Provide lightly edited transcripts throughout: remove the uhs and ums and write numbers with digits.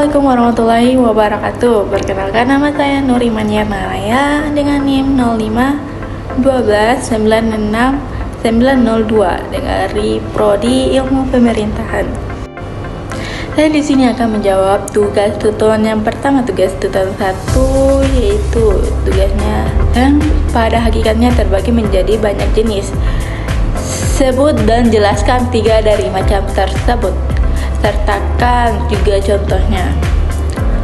Assalamualaikum warahmatullahi wabarakatuh. Perkenalkan, nama saya Nurimania Malaya dengan NIM 0512966 dari Prodi Ilmu Pemerintahan. Saya di sini akan menjawab tugas tutoran yang pertama. Tugas tutoran 1 yaitu tugasnya yang pada hakikatnya terbagi menjadi banyak jenis. Sebut dan jelaskan 3 dari macam tersebut. Sertakan juga contohnya.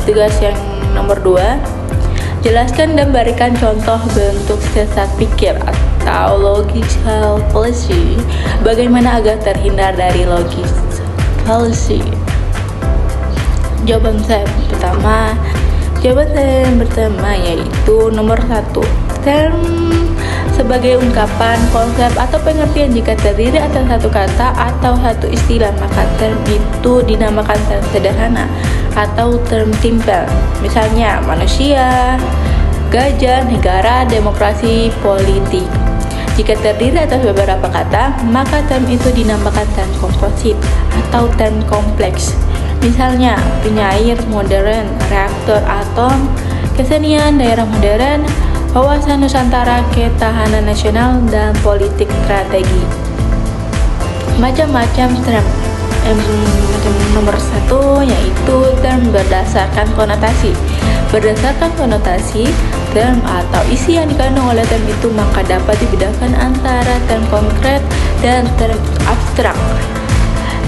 Tugas yang nomor 2, jelaskan dan berikan contoh bentuk sesat pikir atau logical fallacy. Bagaimana agar terhindar dari logical fallacy? Jawaban saya pertama yaitu nomor 1. Term sebagai ungkapan, konsep, atau pengertian jika terdiri atas satu kata atau satu istilah, maka term itu dinamakan term sederhana atau term simpel. Misalnya manusia, gajah, negara, demokrasi, politik. Jika terdiri atas beberapa kata, maka term itu dinamakan term komposit atau term kompleks. Misalnya penyair modern, reaktor atom, kesenian daerah modern, wawasan Nusantara, ketahanan nasional, dan politik strategi. Macam-macam term. Nomor 1 yaitu term berdasarkan konotasi. Berdasarkan konotasi, term atau isi yang dikandung oleh term itu maka dapat dibedakan antara term konkret dan term abstrak.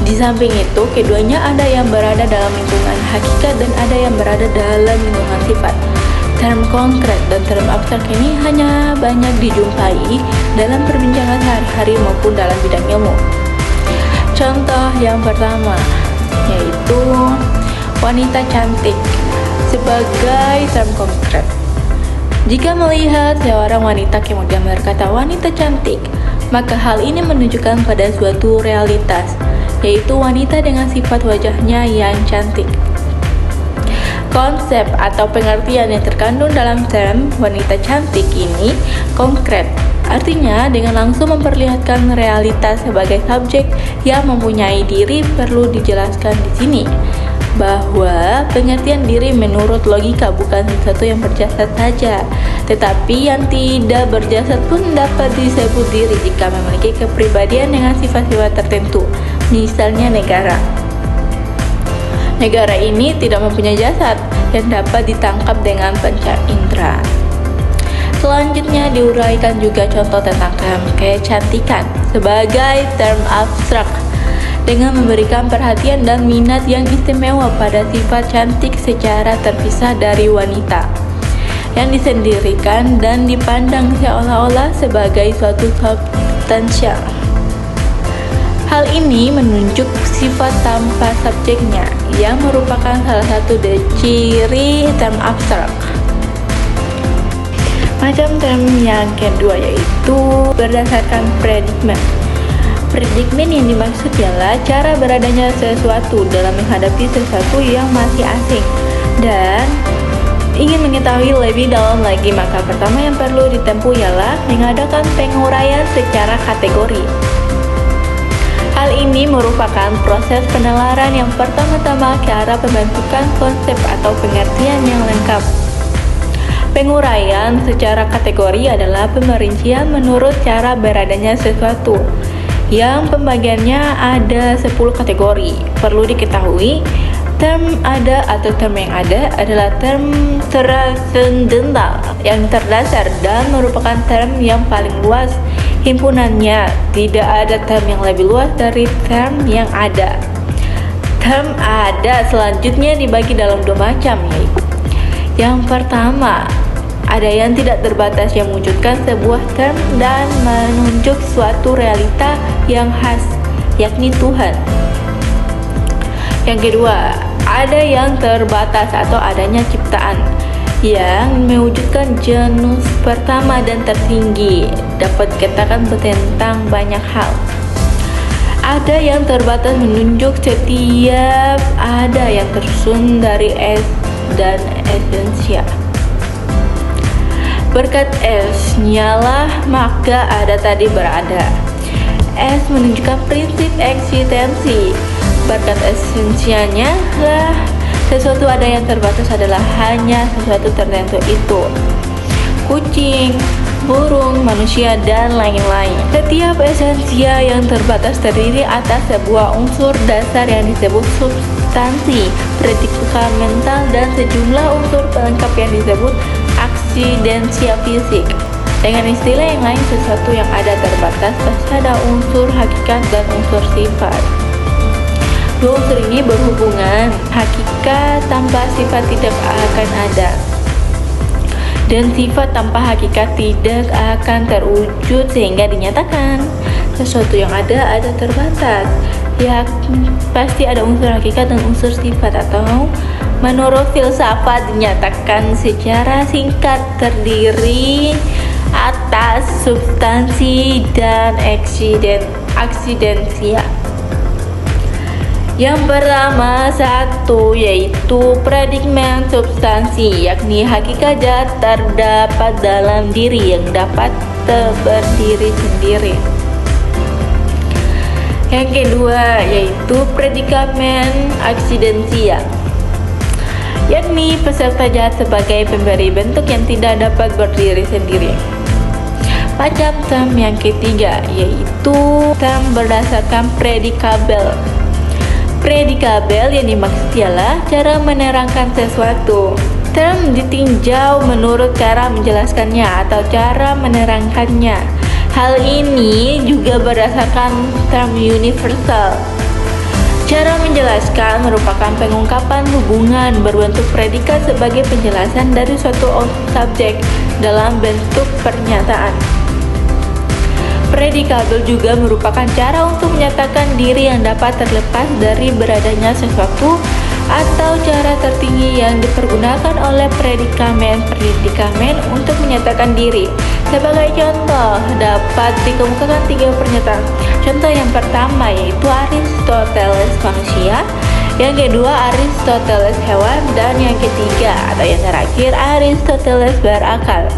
Di samping itu, keduanya ada yang berada dalam lingkungan hakikat dan ada yang berada dalam lingkungan sifat. Term konkret dan term abstrak ini hanya banyak dijumpai dalam perbincangan sehari-hari maupun dalam bidang ilmu. Contoh yang pertama yaitu wanita cantik sebagai term konkret. Jika melihat seorang wanita kemudian berkata wanita cantik, maka hal ini menunjukkan pada suatu realitas, yaitu wanita dengan sifat wajahnya yang cantik. Konsep atau pengertian yang terkandung dalam term wanita cantik ini konkret. Artinya dengan langsung memperlihatkan realitas sebagai subjek yang mempunyai diri. Perlu dijelaskan di sini bahwa pengertian diri menurut logika bukan sesuatu yang berjasad saja, tetapi yang tidak berjasad pun dapat disebut diri jika memiliki kepribadian dengan sifat-sifat tertentu. Misalnya negara. Negara ini tidak mempunyai jasad yang dapat ditangkap dengan panca indera. Selanjutnya diuraikan juga contoh tentang term kecantikan sebagai term abstrak dengan memberikan perhatian dan minat yang istimewa pada sifat cantik secara terpisah dari wanita yang disendirikan dan dipandang seolah-olah sebagai suatu substansial. Hal ini menunjuk sifat tanpa subjeknya yang merupakan salah satu ciri term abstrak. Macam term yang kedua yaitu berdasarkan predikmen. Predikmen yang dimaksud ialah cara beradanya sesuatu dalam menghadapi sesuatu yang masih asing dan ingin mengetahui lebih dalam lagi, maka pertama yang perlu ditempuh ialah mengadakan penguraian secara kategori. Hal ini merupakan proses penalaran yang pertama-tama ke arah pembentukan konsep atau pengertian yang lengkap. Penguraian secara kategori adalah pemerincian menurut cara beradanya sesuatu, yang pembagiannya ada 10 kategori. Perlu diketahui, term ada atau term yang ada adalah term transendental yang terdasar dan merupakan term yang paling luas himpunannya. Tidak ada term yang lebih luas dari term yang ada. Term ada selanjutnya dibagi dalam 2 macam, yaitu yang pertama, ada yang tidak terbatas yang mewujudkan sebuah term dan menunjuk suatu realita yang khas, yakni Tuhan. Yang kedua, ada yang terbatas atau adanya ciptaan yang mewujudkan genus pertama dan tertinggi, dapat dikatakan tentang banyak hal. Ada yang terbatas menunjuk setiap, ada yang tersusun dari es dan esensia. Berkat esnya lah maka ada tadi berada. Es menunjukkan prinsip eksistensi. Berkat esensianya lah Sesuatu ada yang terbatas adalah hanya sesuatu tertentu itu. Kucing, burung, manusia, dan lain-lain. Setiap esensia yang terbatas terdiri atas sebuah unsur dasar yang disebut substansi, predika mental, dan sejumlah unsur pelengkap yang disebut aksidensia fisik. Dengan istilah yang lain, sesuatu yang ada terbatas pasti ada unsur hakikat dan unsur sifat. Dua unsur ini berhubungan. Hakikat tanpa sifat tidak akan ada, dan sifat tanpa hakikat tidak akan terwujud, sehingga dinyatakan sesuatu yang ada terbatas. Ya, pasti ada unsur hakikat dan unsur sifat, atau menurut filsafat dinyatakan secara singkat terdiri atas substansi dan aksidensia. Yang pertama, satu, yaitu predikmen substansi, yakni hakikat terdapat dalam diri yang dapat berdiri sendiri. Yang kedua, yaitu predikamen aksidensia, yakni peserta jahat sebagai pemberi bentuk yang tidak dapat berdiri sendiri. Macam term yang ketiga, yaitu term berdasarkan predikabel. Predikabel yang dimaksud ialah cara menerangkan sesuatu. Term ditinjau menurut cara menjelaskannya atau cara menerangkannya. Hal ini juga berdasarkan term universal. Cara menjelaskan merupakan pengungkapan hubungan berbentuk predikat sebagai penjelasan dari suatu subjek dalam bentuk pernyataan. Predikabel juga merupakan cara untuk menyatakan diri yang dapat terlepas dari beradanya sesuatu, atau cara tertinggi yang dipergunakan oleh predikamen untuk menyatakan diri. Sebagai contoh, dapat dikemukakan 3 pernyataan. Contoh yang pertama yaitu Aristoteles manusia, yang kedua Aristoteles hewan, dan yang ketiga atau yang terakhir Aristoteles berakal.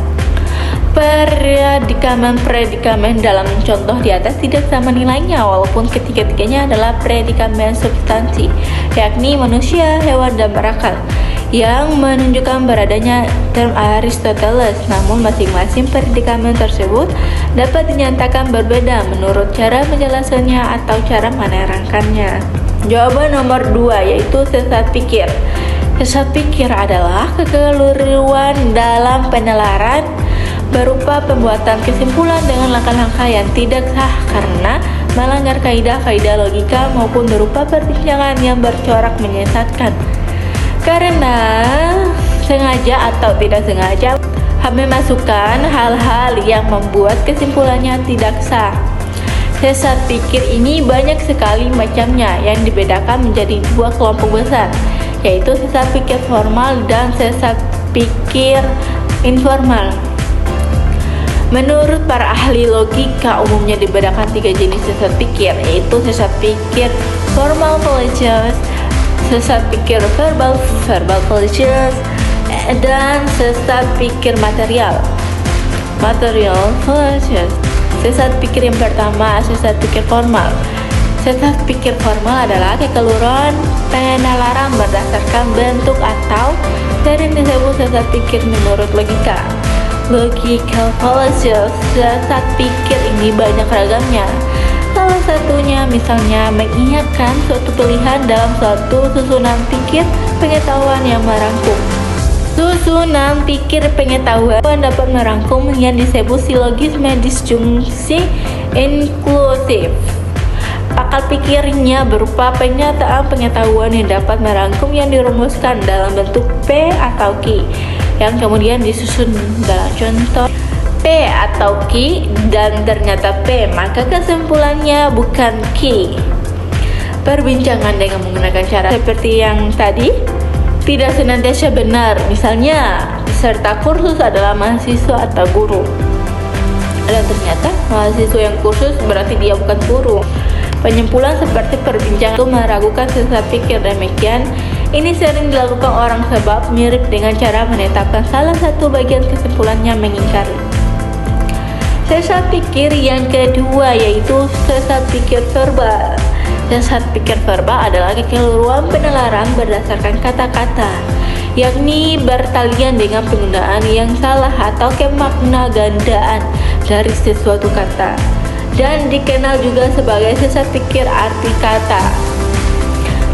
Predikamen dalam contoh di atas tidak sama nilainya walaupun ketiga-tiganya adalah predikamen substansi, yakni manusia, hewan, dan berakal, yang menunjukkan beradanya term Aristoteles. Namun masing-masing predikamen tersebut dapat dinyatakan berbeda menurut cara menjelaskannya atau cara menerangkannya. Jawaban nomor 2 yaitu sesat pikir. Sesat pikir adalah kekeliruan dalam penalaran berupa pembuatan kesimpulan dengan langkah-langkah yang tidak sah karena melanggar kaidah-kaidah logika maupun berupa perbincangan yang bercorak menyesatkan. Karena sengaja atau tidak sengaja memasukkan hal-hal yang membuat kesimpulannya tidak sah. Sesat pikir ini banyak sekali macamnya yang dibedakan menjadi 2 kelompok besar, yaitu sesat pikir formal dan sesat pikir informal. Menurut para ahli logika, umumnya dibedakan 3 jenis sesat pikir, yaitu sesat pikir formal fallacious, sesat pikir verbal fallacious, dan sesat pikir material fallacious. Sesat pikir yang pertama, sesat pikir formal. Sesat pikir formal adalah kekeliruan penalaran berdasarkan bentuk atau sering disebut sesat pikir menurut logika. Logical fallacious. Sesat pikir ini banyak ragamnya. Salah satunya misalnya mengiyakan suatu pilihan dalam suatu susunan pikir pengetahuan yang merangkum. Susunan pikir pengetahuan dapat merangkum yang disebut silogisme disjungsi inklusif. Akal pikirnya berupa penyataan pengetahuan yang dapat merangkum yang dirumuskan dalam bentuk P atau Q, yang kemudian disusun dalam contoh P atau Q dan ternyata P, maka kesimpulannya bukan Q. Perbincangan dengan menggunakan cara seperti yang tadi tidak senantiasa benar. Misalnya, peserta kursus adalah mahasiswa atau guru, dan ternyata mahasiswa yang kursus berarti dia bukan guru. Penyimpulan seperti perbincangan itu meragukan sesat pikir demikian. Ini sering dilakukan orang sebab mirip dengan cara menetapkan salah satu bagian kesimpulannya mengingkari. Sesat pikir yang kedua yaitu sesat pikir verbal. Sesat pikir verbal adalah kekeliruan penalaran berdasarkan kata-kata, yakni bertalian dengan penggunaan yang salah atau kemakna gandaan dari sesuatu kata, dan dikenal juga sebagai sesat pikir arti kata.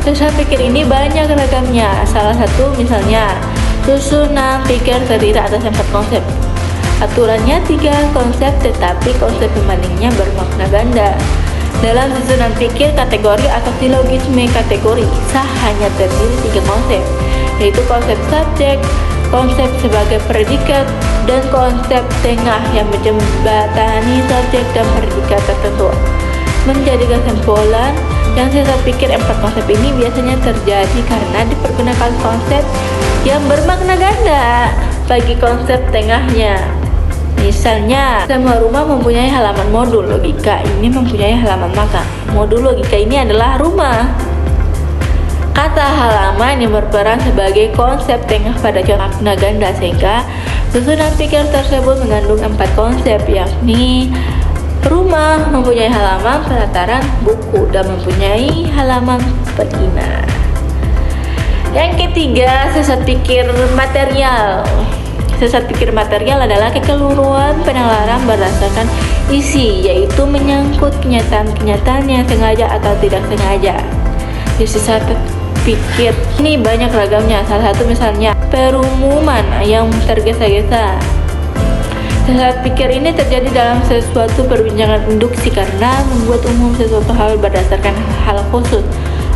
Sesat pikir ini banyak ragamnya, salah satu misalnya susunan pikir terdiri atas 4 konsep. Aturannya 3 konsep, tetapi konsep pembandingnya bermakna ganda. Dalam susunan pikir kategori atau silogisme kategori sah hanya terdiri 3 konsep, yaitu konsep subjek, konsep sebagai predikat, dan konsep tengah yang menjembatani subjek dan predikat tertentu. Menjadi kesimpulan, yang sesat pikir 4 konsep ini biasanya terjadi karena dipergunakan konsep yang bermakna ganda bagi konsep tengahnya. Misalnya, semua rumah mempunyai halaman. Modul logika ini mempunyai halaman makan. Modul logika ini adalah rumah. Kata halaman yang berperan sebagai konsep tengah pada contoh makna ganda, sehingga susunan pikir tersebut mengandung 4 konsep, yakni rumah mempunyai halaman pelataran buku dan mempunyai halaman betina. Yang ketiga, sesat pikir material. Sesat pikir material adalah kekeliruan penalaran berdasarkan isi, yaitu menyangkut kenyataan-kenyataan yang sengaja atau tidak sengaja. Di sesat pikir ini banyak ragamnya, salah satu misalnya perumuman yang tergesa-gesa. Sesat pikir ini terjadi dalam sesuatu perbincangan induksi karena membuat umum sesuatu hal berdasarkan hal khusus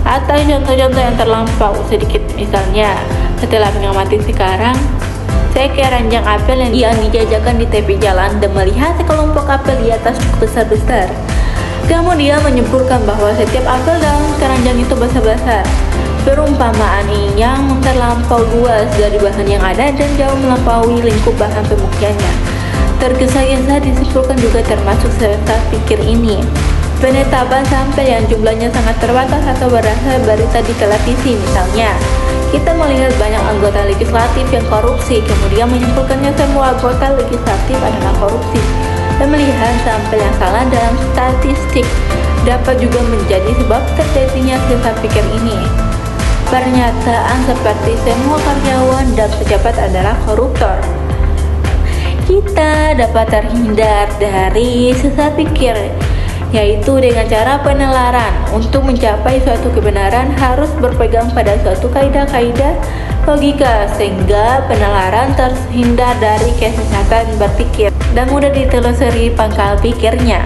atau contoh-contoh yang terlampau sedikit. Misalnya, setelah mengamati sekarang, saya ke ranjang apel yang dijajakan di tepi jalan dan melihat sekelompok apel di atas besar-besar. Kemudian menyimpulkan bahwa setiap apel dalam keranjang itu besar-besar. Perumpamaan ini yang terlampau luas dari bahan yang ada dan jauh melampaui lingkup bahan pembuktiannya. Tergesa-gesa disimpulkan juga termasuk sesat pikir ini. Penetapan sampel yang jumlahnya sangat terbatas atau berdasar berita di televisi misalnya. Kita melihat banyak anggota legislatif yang korupsi, kemudian menyimpulkannya semua anggota legislatif adalah korupsi. Dan melihat sampel yang salah dalam statistik dapat juga menjadi sebab terjadinya sesat pikir ini. Pernyataan seperti semua karyawan dan pejabat adalah koruptor. Kita dapat terhindar dari sesat pikir, yaitu dengan cara penalaran. Untuk mencapai suatu kebenaran harus berpegang pada suatu kaidah-kaidah logika, sehingga penalaran terhindar dari kesesatan berpikir dan mudah ditelusuri pangkal pikirnya.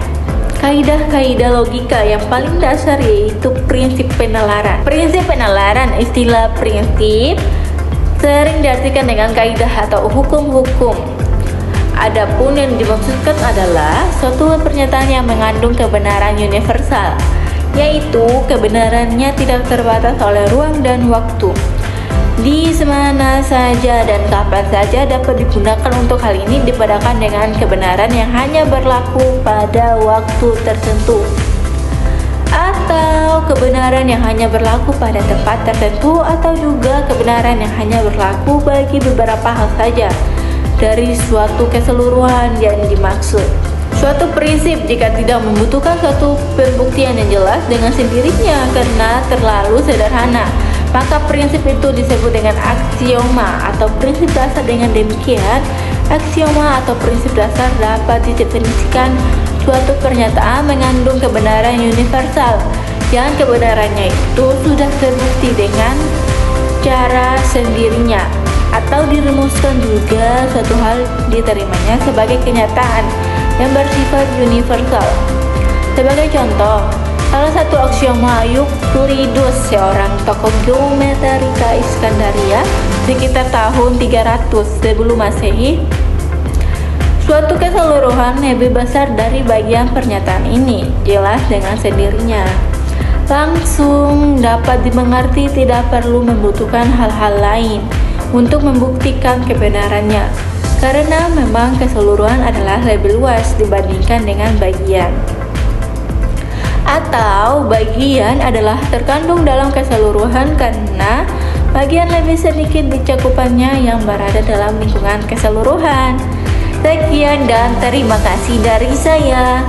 Kaidah-kaidah logika yang paling dasar yaitu prinsip penalaran. Prinsip penalaran, istilah prinsip sering diartikan dengan kaidah atau hukum-hukum. Adapun yang dimaksudkan adalah suatu pernyataan yang mengandung kebenaran universal, yaitu kebenarannya tidak terbatas oleh ruang dan waktu. Di mana saja dan kapan saja dapat digunakan. Untuk hal ini dibedakan dengan kebenaran yang hanya berlaku pada waktu tertentu, atau kebenaran yang hanya berlaku pada tempat tertentu, atau juga kebenaran yang hanya berlaku bagi beberapa hal saja dari suatu keseluruhan yang dimaksud. Suatu prinsip jika tidak membutuhkan suatu pembuktian yang jelas dengan sendirinya karena terlalu sederhana, maka prinsip itu disebut dengan aksioma atau prinsip dasar. Dengan demikian, aksioma atau prinsip dasar dapat didefinisikan suatu pernyataan mengandung kebenaran universal yang kebenarannya itu sudah terbukti dengan cara sendirinya, atau dirumuskan juga suatu hal diterimanya sebagai kenyataan yang bersifat universal. Sebagai contoh, salah satu aksioma Euclides, seorang tokoh geometrika Iskandaria sekitar tahun 300 sebelum Masehi, suatu keseluruhan lebih besar dari bagian pernyataan ini jelas dengan sendirinya, langsung dapat dimengerti, tidak perlu membutuhkan hal-hal lain untuk membuktikan kebenarannya, karena memang keseluruhan adalah lebih luas dibandingkan dengan bagian, atau bagian adalah terkandung dalam keseluruhan karena bagian lebih sedikit di cakupannya yang berada dalam lingkungan keseluruhan. Sekian dan terima kasih dari saya.